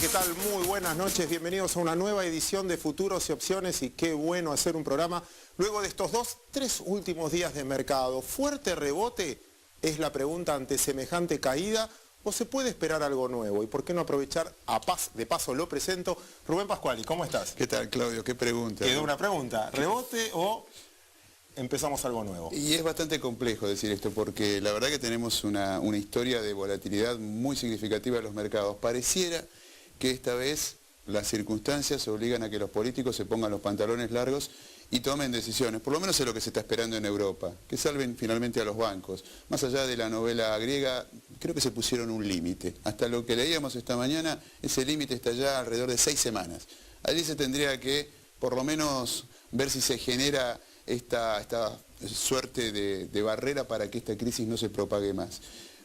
¿qué tal? Muy buenas noches, bienvenidos a una nueva edición de Futuros y Opciones y qué bueno hacer un programa luego de estos tres últimos días de mercado. ¿Fuerte rebote es la pregunta ante semejante caída o se puede esperar algo nuevo? ¿Y por qué no aprovechar de paso lo presento? Rubén Pascuali, ¿cómo estás? ¿Qué tal, Claudio? ¿Qué pregunta? Quedó una pregunta, ¿rebote o empezamos algo nuevo? Y es bastante complejo decir esto porque la verdad que tenemos una historia de volatilidad muy significativa en los mercados. Pareciera que esta vez las circunstancias obligan a que los políticos se pongan los pantalones largos y tomen decisiones, por lo menos es lo que se está esperando en Europa, que salven finalmente a los bancos. Más allá de la novela griega, creo que se pusieron un límite. Hasta lo que leíamos esta mañana, ese límite está ya alrededor de 6 semanas. Allí se tendría que, por lo menos, ver si se genera esta suerte de barrera para que esta crisis no se propague más.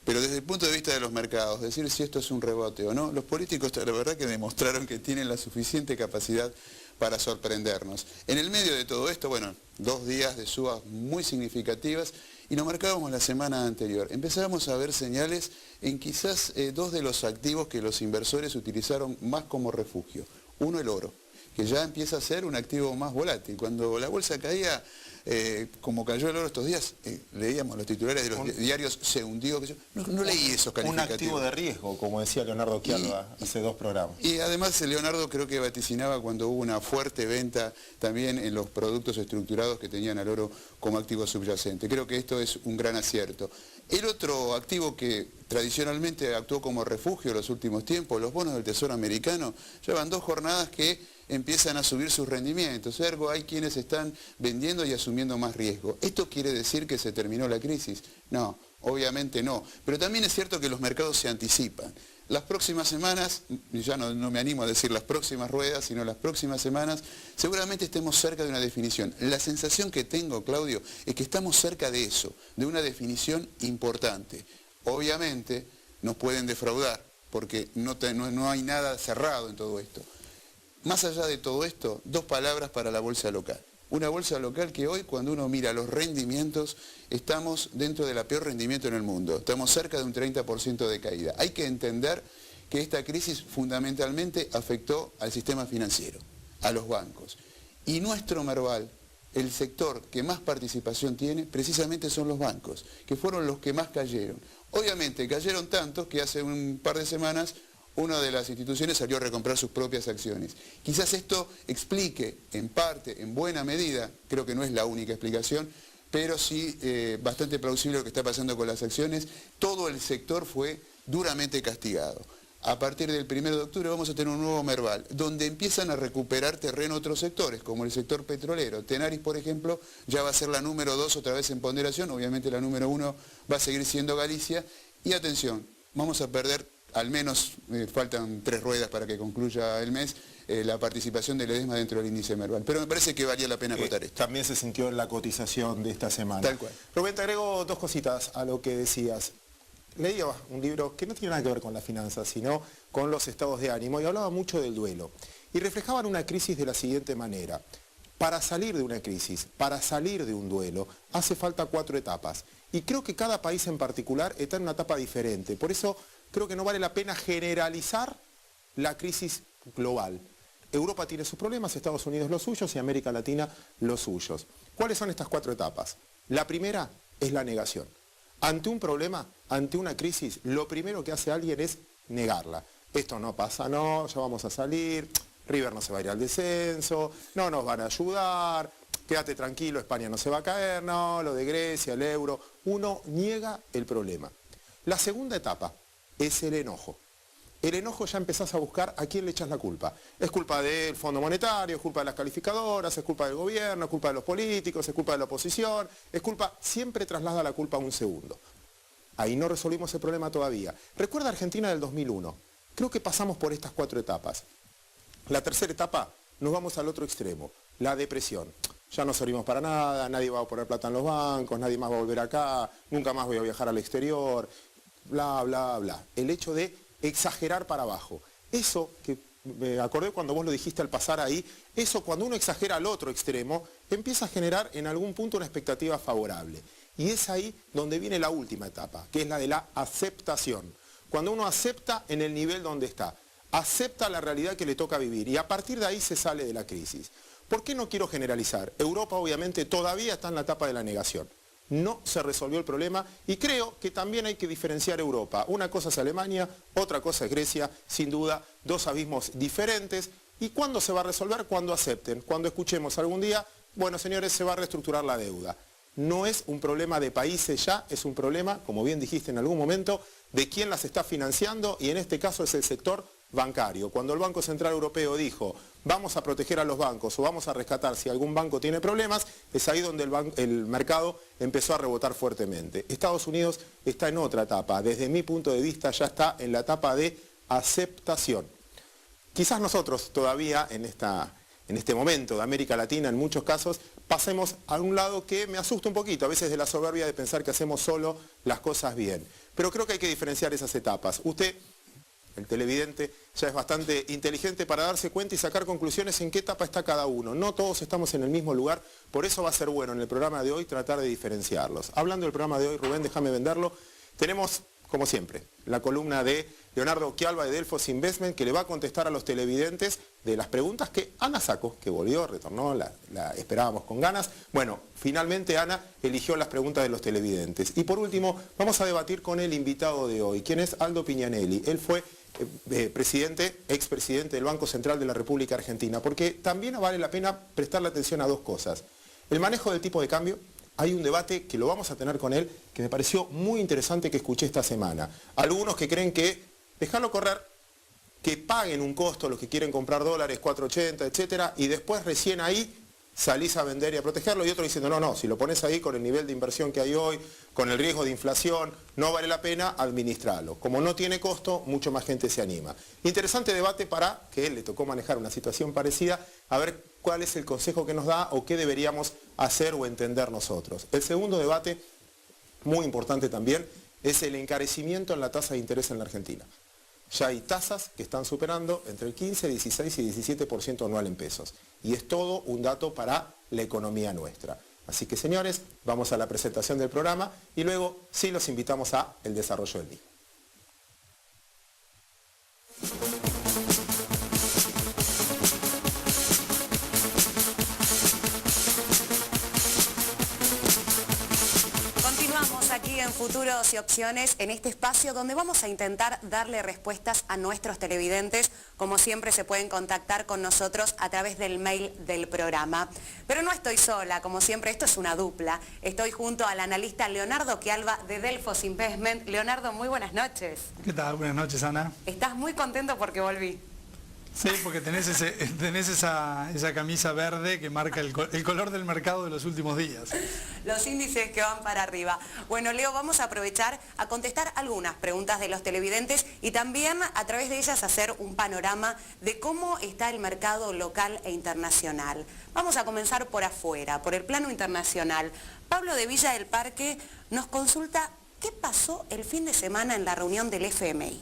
Pero desde el punto de vista de los mercados, decir si esto es un rebote o no, los políticos la verdad que demostraron que tienen la suficiente capacidad para sorprendernos. En el medio de todo esto, bueno, 2 días de subas muy significativas y nos marcábamos la semana anterior. Empezábamos a ver señales en quizás 2 de los activos que los inversores utilizaron más como refugio. Uno, el oro, que ya empieza a ser un activo más volátil. Cuando la bolsa caía, como cayó el oro estos días, leíamos los titulares de los diarios, se hundió. No leí esos calificativos. Un activo de riesgo, como decía Leonardo Chialva hace 2 programas. Y además Leonardo creo que vaticinaba cuando hubo una fuerte venta también en los productos estructurados que tenían al oro como activo subyacente. Creo que esto es un gran acierto. El otro activo que tradicionalmente actuó como refugio en los últimos tiempos, los bonos del Tesoro americano, llevan 2 jornadas que empiezan a subir sus rendimientos. Ergo, hay quienes están vendiendo y asumiendo más riesgo. ¿Esto quiere decir que se terminó la crisis? No, obviamente no. Pero también es cierto que los mercados se anticipan. Las próximas semanas, ya no me animo a decir las próximas ruedas, sino las próximas semanas, seguramente estemos cerca de una definición. La sensación que tengo, Claudio, es que estamos cerca de eso, de una definición importante. Obviamente nos pueden defraudar, porque no hay nada cerrado en todo esto. Más allá de todo esto, 2 palabras para la bolsa local. Una bolsa local que hoy, cuando uno mira los rendimientos, estamos dentro de la peor rendimiento en el mundo. Estamos cerca de un 30% de caída. Hay que entender que esta crisis fundamentalmente afectó al sistema financiero, a los bancos. Y nuestro Merval, el sector que más participación tiene, precisamente son los bancos, que fueron los que más cayeron. Obviamente cayeron tantos que hace un par de semanas una de las instituciones salió a recomprar sus propias acciones. Quizás esto explique, en parte, en buena medida, creo que no es la única explicación, pero sí bastante plausible lo que está pasando con las acciones. Todo el sector fue duramente castigado. A partir del 1 de octubre vamos a tener un nuevo Merval, donde empiezan a recuperar terreno otros sectores, como el sector petrolero. Tenaris, por ejemplo, ya va a ser la número 2 otra vez en ponderación, obviamente la número 1 va a seguir siendo Galicia. Y atención, vamos a perder, al menos faltan 3 ruedas para que concluya el mes, la participación del Ledesma dentro del índice Merval. Pero me parece que valía la pena acotar esto. También se sintió en la cotización de esta semana. Tal cual. Rubén, te agrego 2 cositas a lo que decías. Leía un libro que no tiene nada que ver con las finanzas, sino con los estados de ánimo, y hablaba mucho del duelo. Y reflejaban una crisis de la siguiente manera. Para salir de una crisis, para salir de un duelo, hace falta 4 etapas. Y creo que cada país en particular está en una etapa diferente. Por eso creo que no vale la pena generalizar la crisis global. Europa tiene sus problemas, Estados Unidos los suyos y América Latina los suyos. ¿Cuáles son estas 4 etapas? La primera es la negación. Ante un problema, ante una crisis, lo primero que hace alguien es negarla. Esto no pasa, no, ya vamos a salir, River no se va a ir al descenso, no nos van a ayudar, quédate tranquilo, España no se va a caer, no, lo de Grecia, el euro. Uno niega el problema. La segunda etapa es el enojo. El enojo ya empezás a buscar a quién le echas la culpa. Es culpa del Fondo Monetario, es culpa de las calificadoras, es culpa del gobierno, es culpa de los políticos, es culpa de la oposición, es culpa... Siempre traslada la culpa a un segundo. Ahí no resolvimos el problema todavía. Recuerda Argentina del 2001. Creo que pasamos por estas 4 etapas. La tercera etapa, nos vamos al otro extremo, la depresión. Ya no servimos para nada, nadie va a poner plata en los bancos, nadie más va a volver acá, nunca más voy a viajar al exterior, bla, bla, bla. El hecho de exagerar para abajo. Eso, que me acordé cuando vos lo dijiste al pasar ahí, eso cuando uno exagera al otro extremo, empieza a generar en algún punto una expectativa favorable. Y es ahí donde viene la última etapa, que es la de la aceptación. Cuando uno acepta en el nivel donde está. acepta la realidad que le toca vivir y a partir de ahí se sale de la crisis. ¿Por qué no quiero generalizar? Europa obviamente todavía está en la etapa de la negación. No se resolvió el problema y creo que también hay que diferenciar Europa. Una cosa es Alemania, otra cosa es Grecia, sin duda, dos abismos diferentes. ¿Y cuándo se va a resolver? Cuando acepten, cuando escuchemos algún día, bueno señores, se va a reestructurar la deuda. No es un problema de países ya, es un problema, como bien dijiste en algún momento, de quién las está financiando y en este caso es el sector bancario. Cuando el Banco Central Europeo dijo vamos a proteger a los bancos o vamos a rescatar si algún banco tiene problemas, es ahí donde el mercado empezó a rebotar fuertemente. Estados Unidos está en otra etapa, desde mi punto de vista ya está en la etapa de aceptación. Quizás nosotros todavía en este momento de América Latina en muchos casos pasemos a un lado que me asusta un poquito, a veces de la soberbia de pensar que hacemos solo las cosas bien. Pero creo que hay que diferenciar esas etapas. Usted, el televidente, ya es bastante inteligente para darse cuenta y sacar conclusiones en qué etapa está cada uno. No todos estamos en el mismo lugar, por eso va a ser bueno en el programa de hoy tratar de diferenciarlos. Hablando del programa de hoy, Rubén, déjame venderlo, tenemos, como siempre, la columna de Leonardo Occhialva de Delfos Investment, que le va a contestar a los televidentes de las preguntas que Ana sacó, que volvió, retornó, la esperábamos con ganas. Bueno, finalmente Ana eligió las preguntas de los televidentes. Y por último, vamos a debatir con el invitado de hoy, quien es Aldo Pignanelli. Él fue expresidente del Banco Central de la República Argentina, porque también vale la pena prestarle atención a dos cosas. El manejo del tipo de cambio, hay un debate que lo vamos a tener con él, que me pareció muy interesante que escuché esta semana. Algunos que creen que dejarlo correr, que paguen un costo los que quieren comprar dólares, 4.80, etcétera, y después recién ahí salís a vender y a protegerlo, y otros diciendo, no, si lo pones ahí con el nivel de inversión que hay hoy, con el riesgo de inflación, no vale la pena administrarlo. Como no tiene costo, mucho más gente se anima. Interesante debate para que él le tocó manejar una situación parecida, a ver cuál es el consejo que nos da o qué deberíamos hacer o entender nosotros. El segundo debate, muy importante también, es el encarecimiento en la tasa de interés en la Argentina. Ya hay tasas que están superando entre el 15, 16 y 17% anual en pesos. Y es todo un dato para la economía nuestra. Así que señores, vamos a la presentación del programa y luego sí los invitamos a el desarrollo del mismo. Aquí en Futuros y Opciones, en este espacio donde vamos a intentar darle respuestas a nuestros televidentes. Como siempre se pueden contactar con nosotros a través del mail del programa. Pero no estoy sola, como siempre, esto es una dupla. Estoy junto al analista Leonardo Occhialva de Delfos Investment. Leonardo, muy buenas noches. ¿Qué tal? Buenas noches, Ana. ¿Estás muy contento porque volví? Sí, porque tenés esa camisa verde que marca el color del mercado de los últimos días. Los índices que van para arriba. Bueno, Leo, vamos a aprovechar a contestar algunas preguntas de los televidentes y también a través de ellas hacer un panorama de cómo está el mercado local e internacional. Vamos a comenzar por afuera, por el plano internacional. Pablo de Villa del Parque nos consulta qué pasó el fin de semana en la reunión del FMI.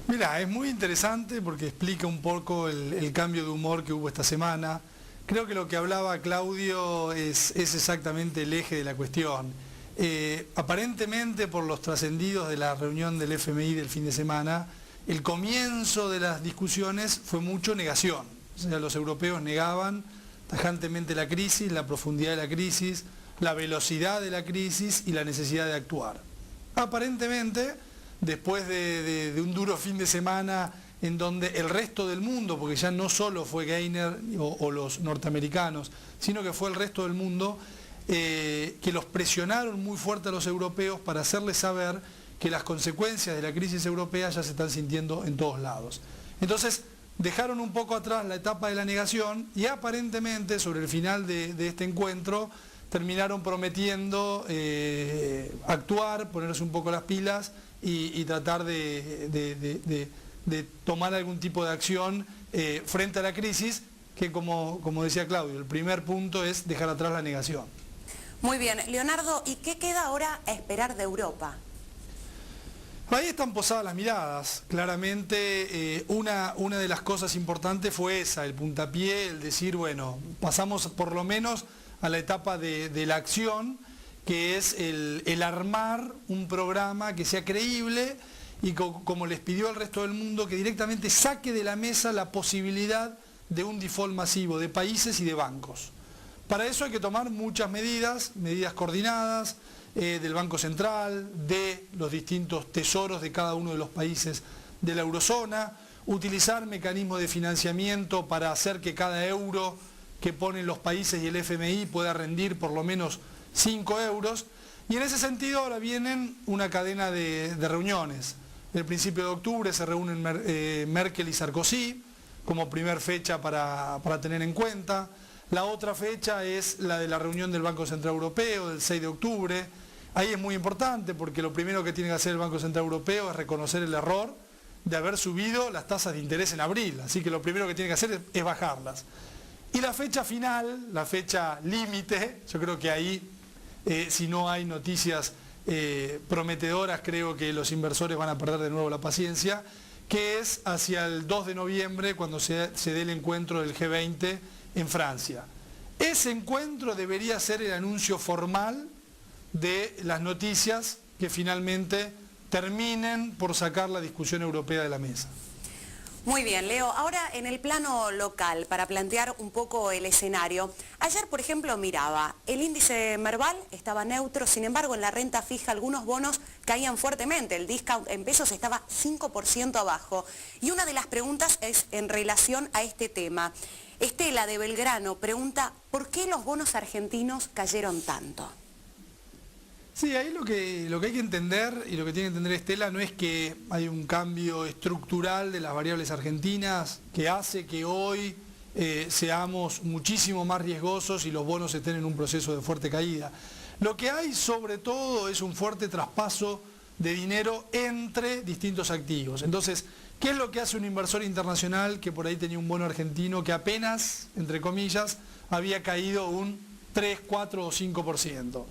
Mira, es muy interesante porque explica un poco el cambio de humor que hubo esta semana. Creo que lo que hablaba Claudio es exactamente el eje de la cuestión. Aparentemente, por los trascendidos de la reunión del FMI del fin de semana, el comienzo de las discusiones fue mucho negación. O sea, los europeos negaban tajantemente la crisis, la profundidad de la crisis, la velocidad de la crisis y la necesidad de actuar. Aparentemente, después de un duro fin de semana en donde el resto del mundo, porque ya no solo fue Geithner o los norteamericanos, sino que fue el resto del mundo, que los presionaron muy fuerte a los europeos para hacerles saber que las consecuencias de la crisis europea ya se están sintiendo en todos lados. Entonces, dejaron un poco atrás la etapa de la negación y aparentemente, sobre el final de este encuentro, terminaron prometiendo actuar, ponerse un poco las pilas y tratar de tomar algún tipo de acción frente a la crisis, que como decía Claudio, el primer punto es dejar atrás la negación. Muy bien, Leonardo, ¿y qué queda ahora a esperar de Europa? Ahí están posadas las miradas. Claramente una de las cosas importantes fue esa, el puntapié, el decir, bueno, pasamos por lo menos a la etapa de la acción, que es el armar un programa que sea creíble y como les pidió al resto del mundo, que directamente saque de la mesa la posibilidad de un default masivo de países y de bancos. Para eso hay que tomar muchas medidas coordinadas del Banco Central, de los distintos tesoros de cada uno de los países de la eurozona, utilizar mecanismos de financiamiento para hacer que cada euro que ponen los países y el FMI pueda rendir por lo menos 5 euros. Y en ese sentido ahora vienen una cadena de reuniones. El principio de octubre se reúnen Merkel y Sarkozy como primer fecha para tener en cuenta. La otra fecha es la de la reunión del Banco Central Europeo, del 6 de octubre. Ahí es muy importante porque lo primero que tiene que hacer el Banco Central Europeo es reconocer el error de haber subido las tasas de interés en abril. Así que lo primero que tiene que hacer es bajarlas. Y la fecha final, la fecha límite, yo creo que ahí, si no hay noticias prometedoras, creo que los inversores van a perder de nuevo la paciencia, que es hacia el 2 de noviembre cuando se dé el encuentro del G20 en Francia. Ese encuentro debería ser el anuncio formal de las noticias que finalmente terminen por sacar la discusión europea de la mesa. Muy bien, Leo. Ahora en el plano local, para plantear un poco el escenario. Ayer, por ejemplo, miraba, el índice Merval estaba neutro, sin embargo, en la renta fija algunos bonos caían fuertemente. El discount en pesos estaba 5% abajo. Y una de las preguntas es en relación a este tema. Estela de Belgrano pregunta, ¿por qué los bonos argentinos cayeron tanto? Sí, ahí lo que hay que entender, y lo que tiene que entender Estela, no es que hay un cambio estructural de las variables argentinas que hace que hoy seamos muchísimo más riesgosos y los bonos estén en un proceso de fuerte caída. Lo que hay sobre todo es un fuerte traspaso de dinero entre distintos activos. Entonces, ¿qué es lo que hace un inversor internacional que por ahí tenía un bono argentino que apenas, entre comillas, había caído un 3, 4 o 5%?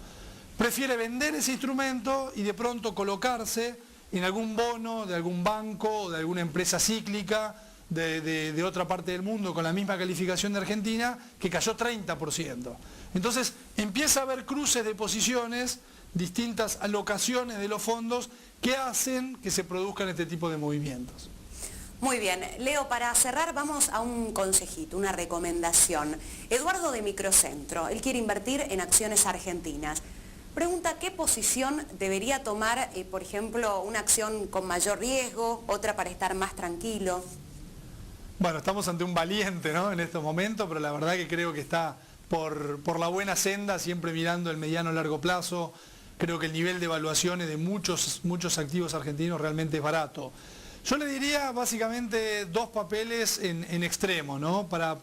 Prefiere vender ese instrumento y de pronto colocarse en algún bono de algún banco o de alguna empresa cíclica de otra parte del mundo con la misma calificación de Argentina que cayó 30%. Entonces empieza a haber cruces de posiciones, distintas alocaciones de los fondos que hacen que se produzcan este tipo de movimientos. Muy bien, Leo, para cerrar vamos a un consejito, una recomendación. Eduardo de Microcentro, él quiere invertir en acciones argentinas. Pregunta, ¿qué posición debería tomar, por ejemplo, una acción con mayor riesgo, otra para estar más tranquilo? Bueno, estamos ante un valiente, ¿no?, en estos momentos, pero la verdad que creo que está por la buena senda, siempre mirando el mediano largo plazo. Creo que el nivel de evaluaciones de muchos activos argentinos realmente es barato. Yo le diría básicamente dos papeles en extremo, ¿no? Para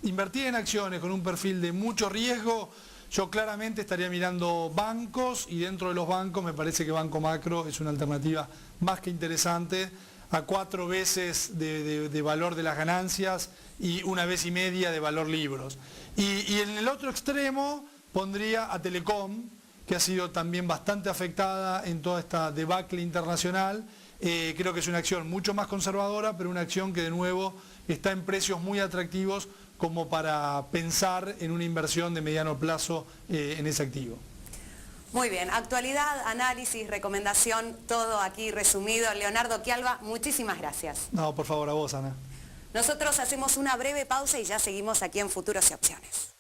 invertir en acciones con un perfil de mucho riesgo, yo claramente estaría mirando bancos y dentro de los bancos me parece que Banco Macro es una alternativa más que interesante, a 4 veces de valor de las ganancias y 1,5 veces de valor libros. Y en el otro extremo pondría a Telecom, que ha sido también bastante afectada en toda esta debacle internacional. Creo que es una acción mucho más conservadora, pero una acción que de nuevo está en precios muy atractivos como para pensar en una inversión de mediano plazo en ese activo. Muy bien, actualidad, análisis, recomendación, todo aquí resumido. Leonardo Quialba, muchísimas gracias. No, por favor, a vos, Ana. Nosotros hacemos una breve pausa y ya seguimos aquí en Futuros y Opciones.